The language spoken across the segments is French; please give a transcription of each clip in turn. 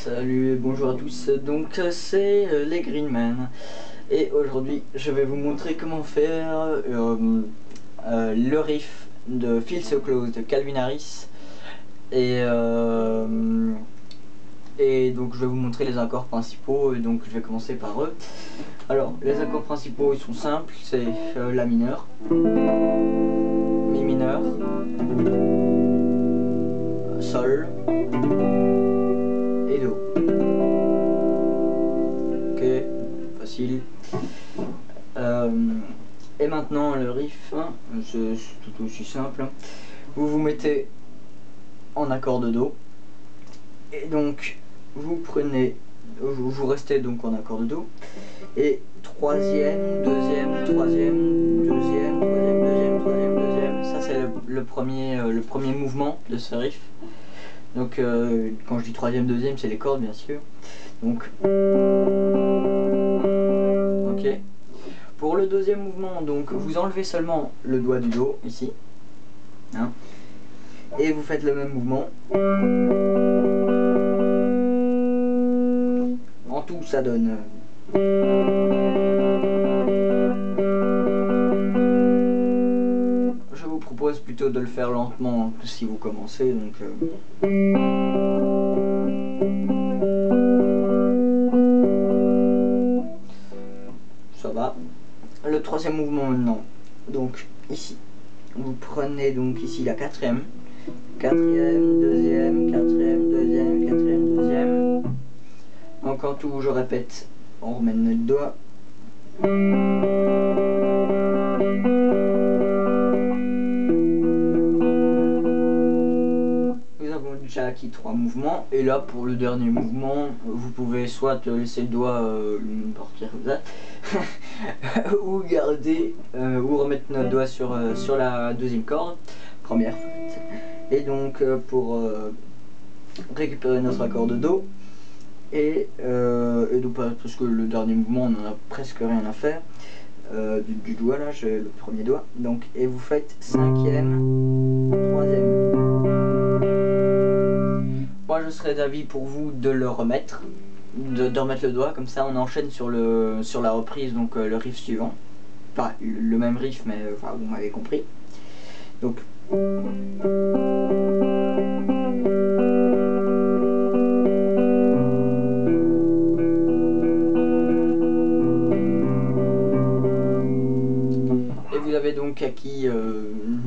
Salut et bonjour à tous, donc c'est les Green Men et aujourd'hui je vais vous montrer comment faire le riff de Feel So Close de Calvin Harris et donc je vais vous montrer les accords principaux et donc je vais commencer par eux. Alors les accords principaux ils sont simples, c'est La mineur, Mi mineur, Sol et Do. Ok, facile. Et maintenant le riff, c'est tout aussi simple. Vous vous mettez en accord de Do et donc vous prenez, vous restez donc en accord de Do et troisième, deuxième, troisième, deuxième, troisième, deuxième, troisième, deuxième. Ça c'est le premier mouvement de ce riff. Donc quand je dis troisième, deuxième, c'est les cordes bien sûr. Donc ok. Pour le deuxième mouvement, donc vous enlevez seulement le doigt du Do ici, hein, et vous faites le même mouvement. En tout, ça donne. Je vous propose plutôt de le faire lentement si vous commencez, donc. Ça va. Le troisième mouvement maintenant, donc ici vous prenez donc ici la quatrième, deuxième, quatrième, deuxième, quatrième, deuxième. Donc en tout, je répète, on remet notre doigt. Nous avons déjà acquis 3 mouvements et là pour le dernier mouvement vous pouvez soit laisser le doigt partir comme ça ou garder ou remettre notre doigt sur la deuxième corde, première. Et donc pour récupérer notre accord de Do et donc parce que le dernier mouvement on n'en a presque rien à faire du doigt là, j'ai le premier doigt, donc et vous faites cinquième, troisième. Moi je serais d'avis pour vous de le remettre, de remettre le doigt, comme ça on enchaîne sur la reprise, donc le riff suivant. Enfin le même riff mais enfin, vous m'avez compris. Donc et vous avez donc acquis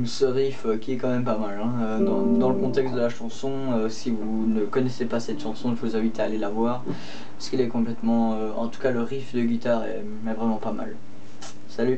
ce riff qui est quand même pas mal, hein, dans le contexte de la chanson. Si vous ne connaissez pas cette chanson, je vous invite à aller la voir parce qu'il est complètement, en tout cas le riff de guitare est vraiment pas mal. Salut.